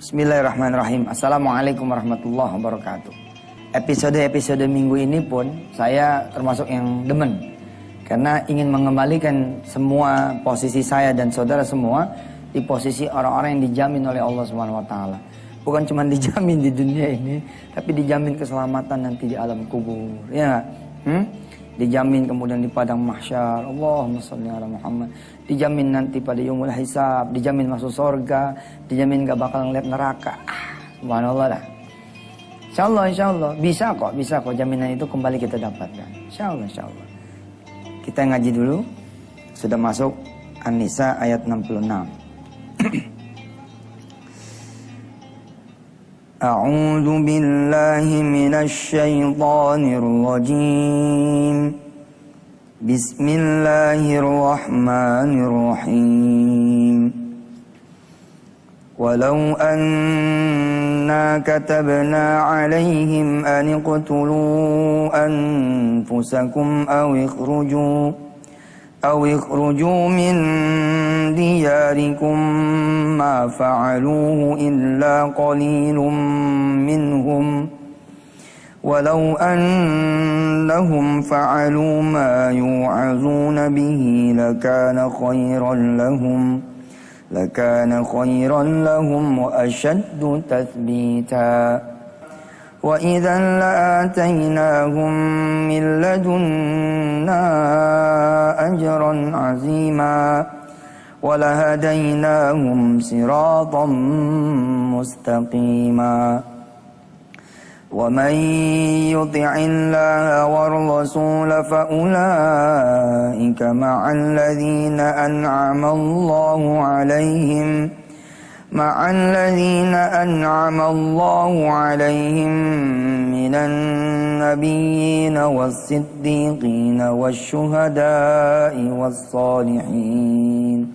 Bismillahirrahmanirrahim. Assalamualaikum warahmatullahi wabarakatuh. Episode-episode minggu ini pun saya termasuk yang demen, karena ingin mengembalikan semua posisi saya dan saudara semua di posisi orang-orang yang dijamin oleh Allah Subhanahu wa taala. Bukan cuma dijamin di dunia ini, tapi dijamin keselamatan nanti di alam kubur. Ya enggak? Dijamin kemudian di padang mahsyar, Allahumma sholli ala Muhammad. Dijamin nanti pada yaumul hisab, dijamin masuk surga, dijamin gak bakal ngeliat neraka. Subhanallah lah. Insyaallah bisa kok jaminan itu kembali kita dapatkan. Insyaallah. Kita ngaji dulu. Sudah masuk An-Nisa ayat 66. A'udzu billahi minasy syaithanir rajim. Bismillahirrahmanirrahim. Walau anna katabna 'alaihim an iqtulu anfusakum aw ikhruju min diyarikum ma fa'aluhu illa qalilun minhum walau annahum fa'alu ma yu'azuna bihi lakana khayran lahum wa ashaddu tathbita wa idhan la'ataynahum min ladunna ajran 'azima wa lahadaynahum siratan mustaqima wa man yuti'illah war rasul fa ulaika ma'al ladzina an'ama Allahu 'alaihim minan nabiyyin was-siddiqin wasyuhada'i was-salihin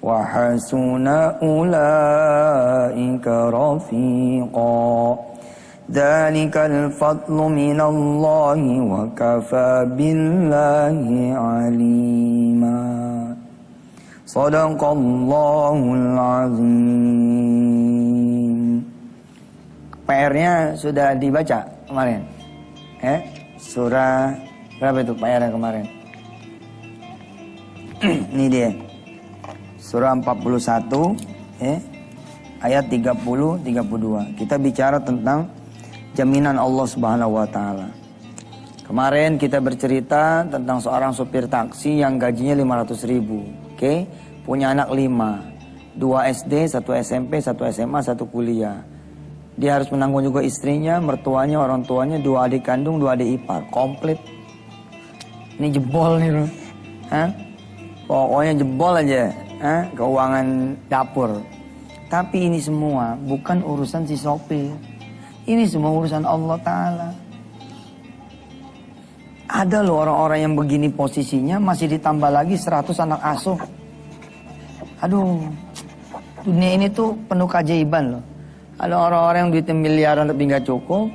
wa hasuna ulaika rafiqa. Dzalikal fadlu minallahi wa kafa billahi 'alima. Shadaqallahul azim. PR-nya sudah dibaca kemarin. Surah berapa itu PR-nya kemarin? Ini dia. Surah 41 ayat 30-32. Kita bicara tentang jaminan Allah Subhanahu wa taala. Kemarin kita bercerita tentang seorang supir taksi yang gajinya 500.000. Punya anak 5, 2 SD, 1 SMP, 1 SMA, 1 kuliah. Dia harus menanggung juga istrinya, mertuanya, orang tuanya, 2 adik kandung, 2 adik ipar. Komplit. Ini jebol nih loh. Pokoknya jebol aja. Keuangan dapur. Tapi ini semua bukan urusan si sopir. Ini semua urusan Allah Ta'ala. Ada loh orang-orang yang begini posisinya masih ditambah lagi 100 anak asuh. Aduh, dunia ini tuh penuh keajaiban loh. Ada orang-orang yang duitnya miliaran tapi nggak cukup.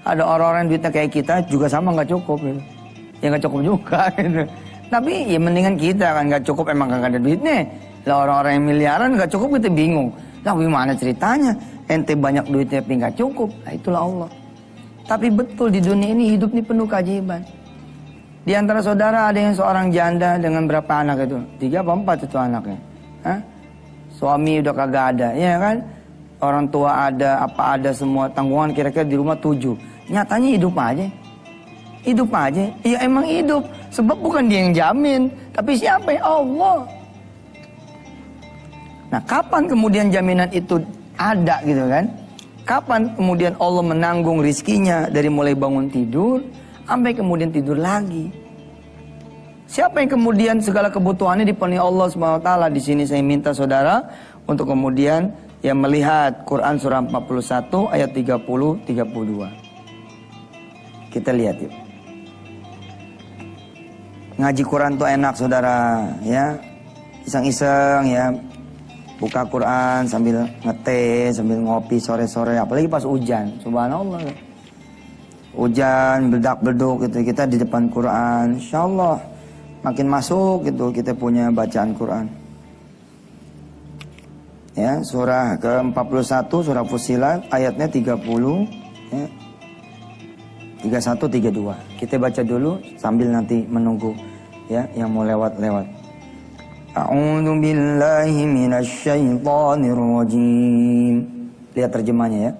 Ada orang-orang yang duitnya kayak kita juga sama nggak cukup gitu. Ya nggak cukup juga gitu. Tapi ya mendingan kita kan nggak cukup emang nggak ada duitnya. Lah orang-orang yang miliaran nggak cukup kita bingung. Lah gimana ceritanya? Ente banyak duitnya tapi nggak cukup. Nah itulah Allah. Tapi betul di dunia ini hidup ini penuh keajaiban. Di antara saudara ada yang seorang janda dengan berapa anak itu? 3 apa 4 itu anaknya? Suami udah kagak ada, ya kan? Orang tua ada, apa ada semua tanggungan kira-kira di rumah 7. Nyatanya hidup aja. Iya emang hidup. Sebab bukan dia yang jamin, tapi siapa? Allah. Nah, kapan kemudian jaminan itu ada gitu kan? Kapan kemudian Allah menanggung rizkinya dari mulai bangun tidur sampai kemudian tidur lagi? Siapa yang kemudian segala kebutuhannya dipenuhi Allah SWT? Di sini saya minta saudara untuk kemudian yang melihat Quran surah 41 ayat 30-32. Kita lihat yuk. Ngaji Quran tuh enak saudara, ya. Iseng-iseng ya. Buka Quran sambil ngeteh, sambil ngopi sore-sore, apalagi pas hujan. Subhanallah. Hujan, bedak-beduk gitu, kita di depan Quran. Insyaallah makin masuk gitu kita punya bacaan Quran. Ya, surah ke-41 surah Fussilat ayatnya 30 ya. 31 32. Kita baca dulu sambil nanti menunggu ya yang mau lewat-lewat. A'udzu billahi minasy syaithanir rajim. Lihat terjemahnya ya.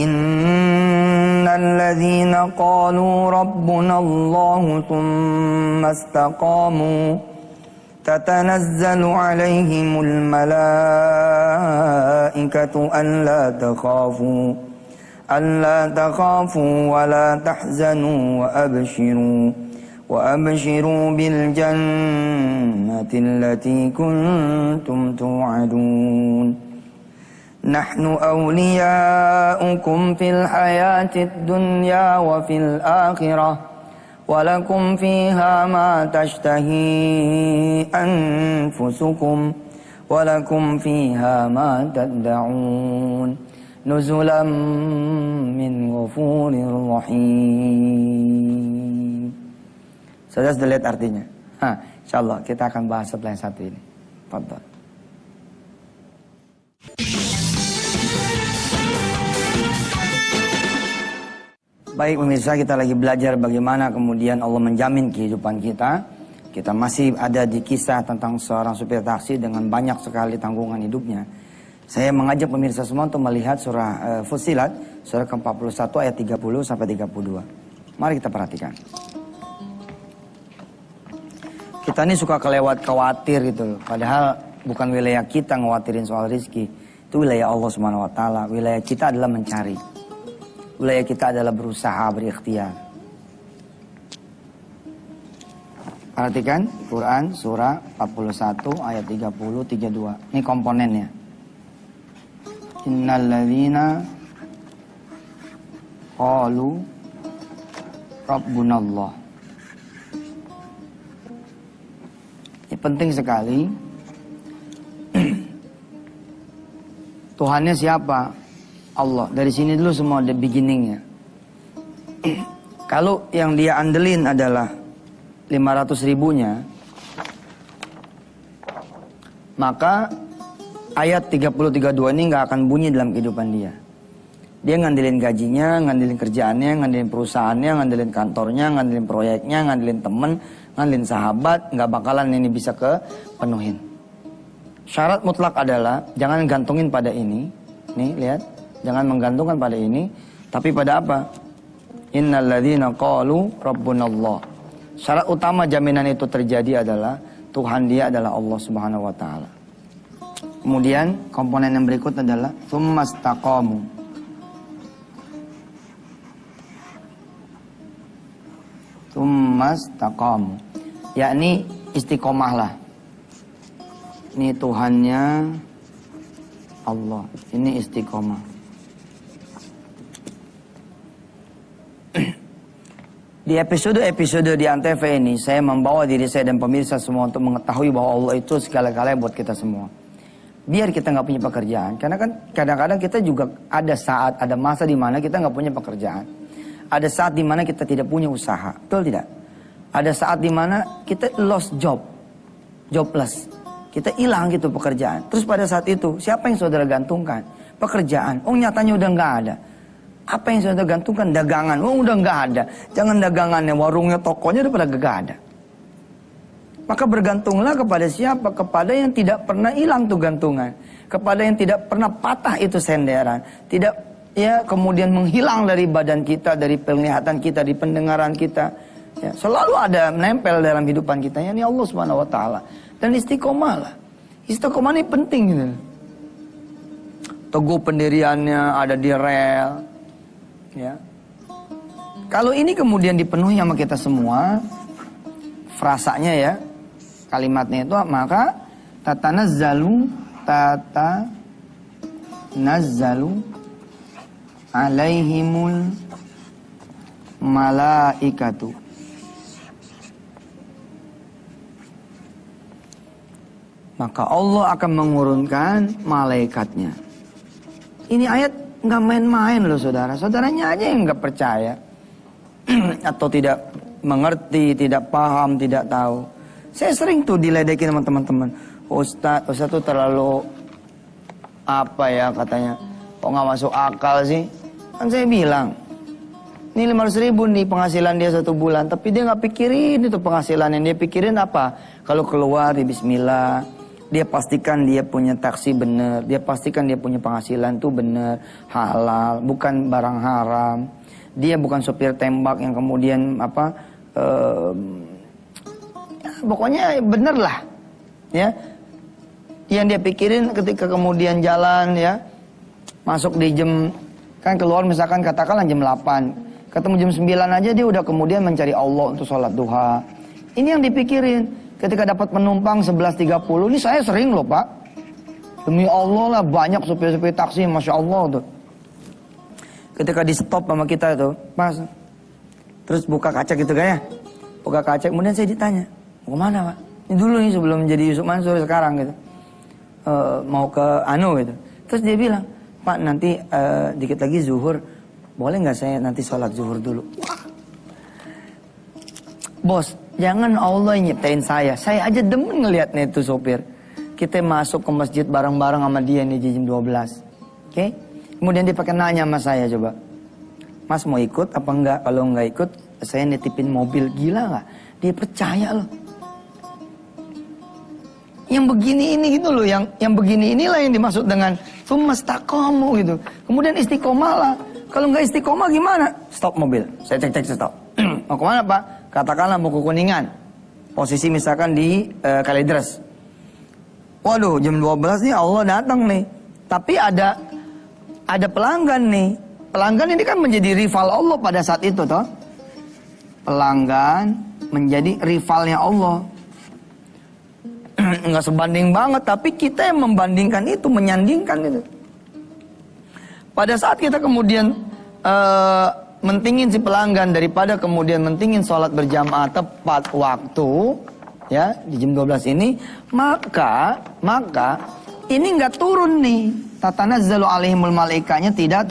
Innal ladzina qalu rabbuna Allahu tsumma istaqamu تتنزل عليهم الملائكة ألا تخافوا ولا تحزنوا وأبشروا بالجنة التي كنتم توعدون نحن أولياؤكم في الحياة الدنيا وفي الآخرة ولكم فيها ما تشتهي أنفسكم ولكم فيها ما تدعون نزلا من غفور رحيم. Sudah lihat artinya? Insyaallah kita akan bahas setelah yang satu ini. Fadhal. Baik pemirsa, kita lagi belajar bagaimana kemudian Allah menjamin kehidupan kita. Kita masih ada di kisah tentang seorang supir taksi dengan banyak sekali tanggungan hidupnya. Saya mengajak pemirsa semua untuk melihat surah Fussilat, surah ke-41 ayat 30 sampai 32. Mari kita perhatikan. Kita ini suka kelewat khawatir gitu loh. Padahal bukan wilayah kita ngawatirin soal rezeki. Itu wilayah Allah Subhanahu wa taala. Wilayah kita adalah mencari. Wilayah kita adalah berusaha, berikhtiar. Perhatikan Quran surah 41 ayat 30 32. Ini komponennya. Innalladzina qalu rabbunallah. Ini penting sekali. Tuhannya siapa? Allah. Dari sini dulu semua the beginningnya. Kalau yang dia andelin adalah 500 ribunya, maka ayat 30-32 ini nggak akan bunyi dalam kehidupan dia. Dia ngandelin gajinya, ngandelin kerjaannya, ngandelin perusahaannya, ngandelin kantornya, ngandelin proyeknya, ngandelin temen, ngandelin sahabat, nggak bakalan ini bisa kepenuhin. Syarat mutlak adalah jangan gantungin pada ini. Nih lihat. Jangan menggantungkan pada ini, tapi pada apa? Innalladzina qalu rabbunallah. Syarat utama jaminan itu terjadi adalah Tuhan dia adalah Allah Subhanahu wa taala. Kemudian komponen yang berikut adalah tsumastaqamu. Tsumastaqamu. Yakni istiqomahlah. Ini Tuhannya Allah. Ini istiqomah. Di episode-episode di Antv ini, saya membawa diri saya dan pemirsa semua untuk mengetahui bahwa Allah itu segala-galanya buat kita semua. Biar kita nggak punya pekerjaan, karena kan kadang-kadang kita juga ada saat, ada masa di mana kita nggak punya pekerjaan. Ada saat di mana kita tidak punya usaha, betul tidak? Ada saat di mana kita lost job, jobless. Kita hilang gitu pekerjaan. Terus pada saat itu, siapa yang saudara gantungkan? Pekerjaan. Oh nyatanya udah nggak ada. Apa yang saudara gantungkan? Dagangan. Oh udah nggak ada. Jangan dagangannya, warungnya, tokonya udah pada gak ada. Maka bergantunglah kepada siapa? Kepada yang tidak pernah hilang tuh gantungan. Kepada yang tidak pernah patah itu senderan. Tidak ya kemudian menghilang dari badan kita, dari penglihatan kita, dari pendengaran kita. Ya, selalu ada menempel dalam kehidupan kita. Ya, ini Allah Subhanahu wa taala. Dan istiqomah lah. Istiqomah ini penting gitu. Teguh pendiriannya ada di rel. Ya. Kalau ini kemudian dipenuhi sama kita semua, frasanya ya, kalimatnya itu, maka tatanazzalu alaihimul malaikatu. Maka Allah akan mengurunkan malaikatnya. Ini ayat nggak main-main loh saudara. Saudaranya aja yang nggak percaya. Atau tidak mengerti, tidak paham, tidak tahu. Saya sering tuh diledekin sama teman-teman. Ustadz tuh terlalu apa ya katanya, kok nggak masuk akal sih. Kan saya bilang, ini 500.000 nih penghasilan dia 1 bulan, tapi dia nggak pikirin itu penghasilan. Yang dia pikirin apa? Kalau keluar di bismillah, dia pastikan dia punya taksi bener, dia pastikan dia punya penghasilan tuh bener, halal, bukan barang haram. Dia bukan sopir tembak yang kemudian apa, pokoknya bener lah, ya. Yang dia pikirin ketika kemudian jalan, ya, masuk di jam, kan keluar misalkan katakanlah jam 8. Ketemu jam 9 aja dia udah kemudian mencari Allah untuk sholat duha. Ini yang dipikirin. Ketika dapat penumpang 11.30, ini saya sering loh Pak. Demi Allah lah, banyak supir-supir taksi, Masya Allah tuh. Ketika di stop sama kita tuh, pas. Terus buka kaca gitu kan ya. Buka kaca, kemudian saya ditanya, mau kemana Pak? Ini dulu nih sebelum menjadi Yusuf Mansur sekarang gitu. Mau ke Anu gitu. Terus dia bilang, Pak nanti dikit lagi zuhur, boleh nggak saya nanti sholat zuhur dulu? Wah. Bos, jangan Allah yang nyiptain saya. Saya aja demen ngeliatnya itu sopir. Kita masuk ke masjid bareng-bareng sama dia nih jam 12. Oke? Kemudian dia pakai nanya sama saya coba. Mas mau ikut apa enggak? Kalau enggak ikut, saya nitipin mobil. Gila nggak? Dia percaya loh. Yang begini ini gitu loh, yang begini inilah yang dimaksud dengan tsumastaqamu gitu. Kemudian istiqomah lah. Kalau nggak istiqomah gimana? Stop mobil. Saya cek stop. Mau kemana Pak? Katakanlah mau ke Kuningan. Posisi misalkan di Kalideres. Waduh, jam 12 nih Allah datang nih. Tapi ada pelanggan nih. Pelanggan ini kan menjadi rival Allah pada saat itu toh. Pelanggan menjadi rivalnya Allah. Nggak sebanding banget, tapi kita yang membandingkan itu, menyandingkan itu. Pada saat kita kemudian mentingin si pelanggan daripada kemudian mentingin sholat berjamaah tepat waktu, ya di jam 12 ini, maka ini nggak turun nih. Tatanazzalu alaihimul malaikanya tidak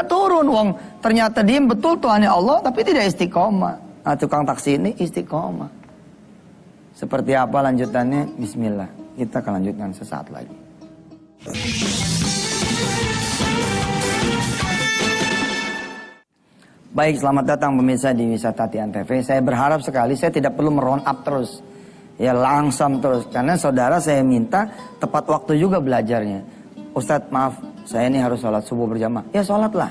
turun. Wong ternyata dia betul Tuhannya Allah, tapi tidak istiqomah. Nah, tukang taksi ini istiqomah. Seperti apa lanjutannya? Bismillah. Kita akan lanjutkan sesaat lagi. Baik, selamat datang pemirsa di Wisata Tian TV. Saya berharap sekali saya tidak perlu meround up terus. Ya langsam terus. Karena saudara saya minta tepat waktu juga belajarnya. Ustadz maaf, saya ini harus sholat subuh berjamaah. Ya sholatlah.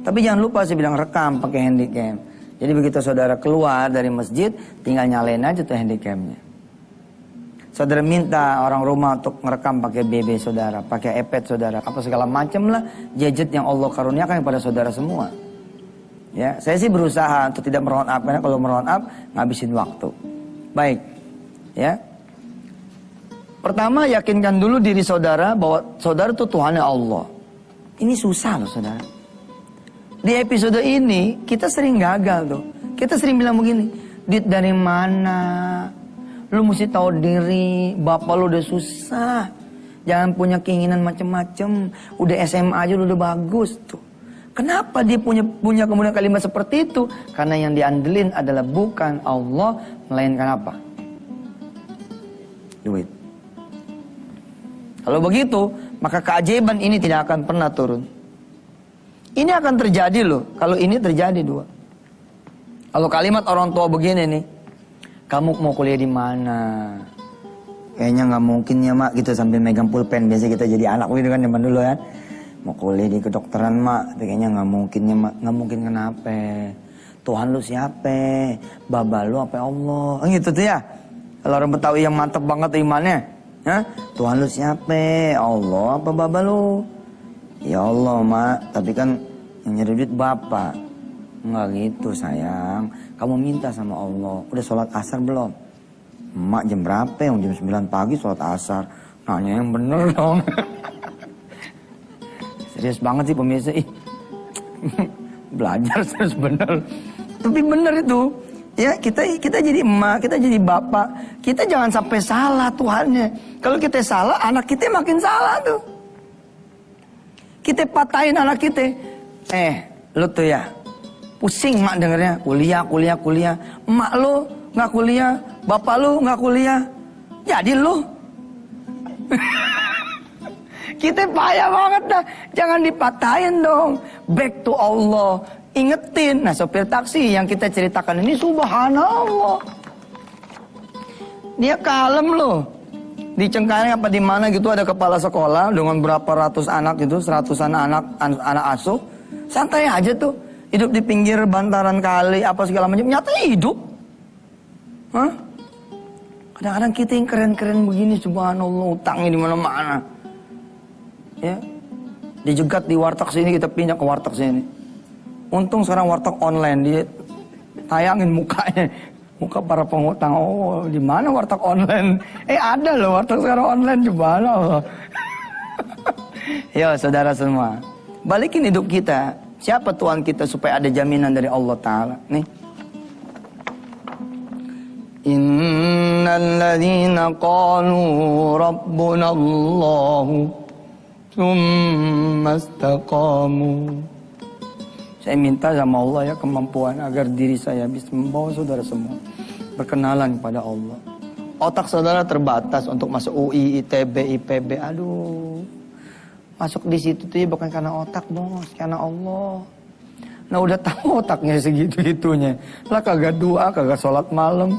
Tapi jangan lupa saya bilang rekam pakai handycam. Jadi begitu saudara keluar dari masjid, tinggal nyalain aja tuh handycamnya. Saudara minta orang rumah untuk merekam pakai BB saudara, pakai iPad saudara, apa segala macam lah gadget yang Allah karuniakan kepada saudara semua. Ya, saya sih berusaha untuk tidak meround up, karena kalau meround up ngabisin waktu. Baik, ya. Pertama yakinkan dulu diri saudara bahwa saudara itu Tuhannya Allah. Ini susah loh saudara. Di episode ini kita sering gagal tuh. Kita sering bilang begini, duit dari mana? Lu mesti tahu diri, bapak lu udah susah. Jangan punya keinginan macem-macem. Udah SMA aja lu udah bagus tuh. Kenapa dia punya kemudian kalimat seperti itu? Karena yang diandelin adalah bukan Allah, melainkan apa? Duit. Kalau begitu, maka keajaiban ini tidak akan pernah turun. Ini akan terjadi loh, kalau ini terjadi dua. Kalau kalimat orang tua begini nih, kamu mau kuliah di mana? Kayaknya nggak mungkin ya mak, gitu sambil megang pulpen. Biasa kita jadi anak gitu kan zaman dulu kan. Mau kuliah di kedokteran mak, kayaknya nggak mungkin ya mak. Nggak mungkin kenapa? Tuhan lu siapa? Baba lu apa Allah? Gitu tuh ya. Kalau orang Betawi yang mantep banget imannya, ya? Tuhan lu siapa? Allah apa baba lu? Ya Allah mak, tapi kan yang nyari duit bapak. Enggak gitu sayang, kamu minta sama Allah. Udah sholat asar belum? Mak jam berapa? Jam 9 pagi sholat asar. Nanya yang bener dong. Serius banget sih pemirsa. Belajar serius bener. Tapi bener itu. Ya kita jadi emak, kita jadi bapak. Kita jangan sampai salah Tuhannya. Kalau kita salah, anak kita makin salah tuh. Kita patahin anak kita. Lu tuh ya, pusing mak dengernya, kuliah. Emak lu nggak kuliah, bapak lu nggak kuliah. Jadi lu. Kita payah banget dah. Jangan dipatahin dong. Back to Allah. Ingetin. Nah, sopir taksi yang kita ceritakan ini subhanallah. Dia kalem loh. Di Cengkareng apa di mana gitu ada kepala sekolah dengan berapa ratus anak gitu, seratusan anak asuh. Santai aja tuh. Hidup di pinggir bantaran kali apa segala macam. Nyata hidup. Hah? Kadang-kadang kita yang keren-keren begini subhanallah, utangnya di mana-mana. Ya. Dijegat di warteg sini, kita pindah ke warteg sini. Untung sekarang warteg online, dia tayangin mukanya. Muka para pengutang. Oh, di mana warteg online? Ada loh warteg sekarang online, subhanallah. Ya, saudara semua. Balikin hidup kita. Siapa Tuhan kita supaya ada jaminan dari Allah Ta'ala? Nih. Innal ladzina qalu rabbuna Allahu tsumma istaqamu. Saya minta sama Allah ya kemampuan agar diri saya bisa membawa saudara semua berkenalan kepada Allah. Otak saudara terbatas untuk masuk UI, ITB, IPB. Aduh. Masuk di situ tuh ya bukan karena otak, bos, karena Allah. Nah udah tahu otaknya segitu-gitunya. Lah kagak doa, kagak sholat malam,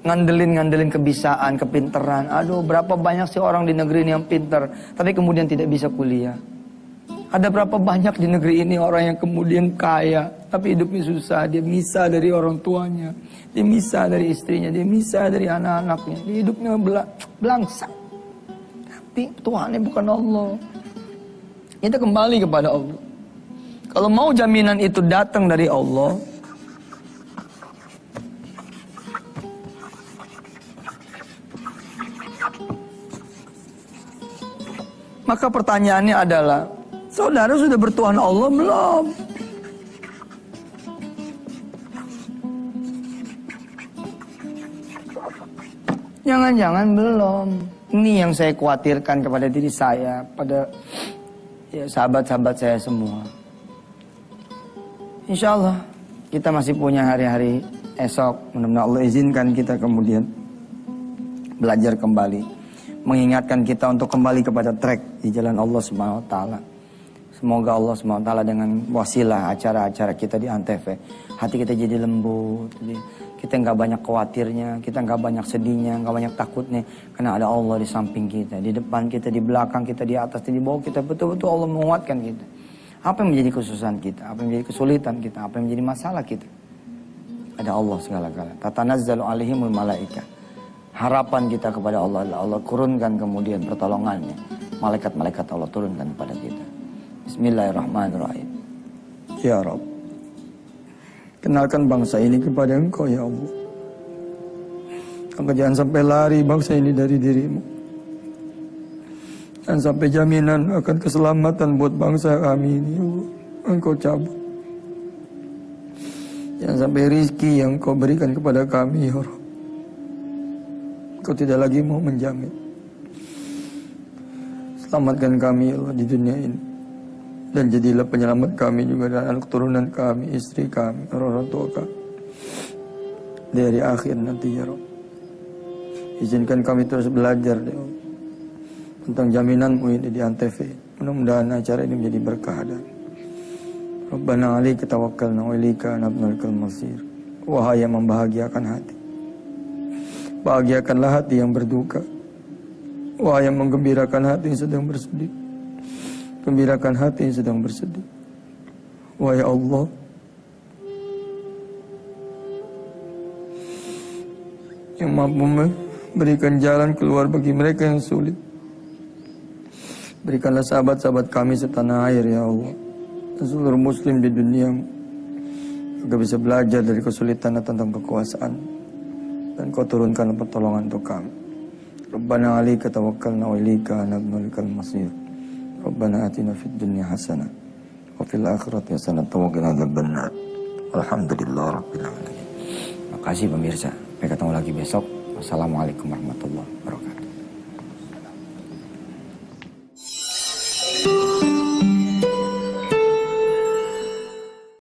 ngandelin kebisaan, kepinteran. Aduh, berapa banyak sih orang di negeri ini yang pinter, tapi kemudian tidak bisa kuliah. Ada berapa banyak di negeri ini orang yang kemudian kaya, tapi hidupnya susah. Dia misah dari orang tuanya, dia misah dari istrinya, dia misah dari anak-anaknya. Dia hidupnya belangsa. Tapi Tuhannya bukan Allah. Kita kembali kepada Allah. Kalau mau jaminan itu datang dari Allah, maka pertanyaannya adalah, saudara sudah bertuhan Allah belum? Jangan-jangan belum. Ini yang saya khawatirkan kepada diri saya, pada sahabat-sahabat saya semua. Insya Allah kita masih punya hari-hari esok. Mudah-mudahan Allah izinkan kita kemudian belajar kembali, mengingatkan kita untuk kembali kepada track di jalan Allah Subhanahu wa taala. Semoga Allah Subhanahu wa taala dengan wasilah acara-acara kita di Antv, hati kita jadi lembut, kita nggak banyak khawatirnya, kita nggak banyak sedihnya, nggak banyak takutnya, karena ada Allah di samping kita, di depan kita, di belakang kita, di atas, di bawah kita. Betul-betul Allah menguatkan kita. Apa yang menjadi kesusahan kita, apa yang menjadi kesulitan kita, apa yang menjadi masalah kita, ada Allah segala-gala. Tatanazzalu alaihimul malaika. Harapan kita kepada Allah adalah Allah turunkan kemudian pertolongannya. Malaikat-malaikat Allah turunkan kepada kita. Bismillahirrahmanirrahim. Ya Rabb, kenalkan bangsa ini kepada Engkau ya Allah. Engkau jangan sampai lari bangsa ini dari dirimu. Jangan sampai jaminan akan keselamatan buat bangsa kami ini ya Allah, Engkau cabut. Jangan sampai rizki yang Engkau berikan kepada kami ya Rabb, Engkau tidak lagi mau menjamin. Selamatkan kami ya Allah di dunia ini, dan jadilah penyelamat kami juga dan anak turunan kami, istri kami, orang tua kami dari akhir nanti ya Rabb. Izinkan kami terus belajar ya Allah tentang jaminan-Mu ini di Antv. Mudah-mudahan acara ini menjadi berkah dan Rabbana alaika tawakkalna wa ilaika anabnal masir. Wahai yang membahagiakan hati, bahagiakanlah hati yang berduka. Wahai yang menggembirakan hati yang sedang bersedih, gembirakan hati yang sedang bersedih. Wahai Allah, yang mampu memberikan jalan keluar bagi mereka yang sulit, berikanlah sahabat-sahabat kami setanah air ya Allah, dan seluruh muslim di dunia agar bisa belajar dari kesulitan tentang kekuasaan, dan Kau turunkan pertolongan untuk kami. Rabbana alaika tawakkalna wa ilaika anabnal masir. Rabbana atina fid dunya hasanah wa fil akhirati hasanah wa qina adzabannar. Alhamdulillah rabbil alamin. Makasih pemirsa. Sampai ketemu lagi besok. Wassalamualaikum warahmatullahi wabarakatuh.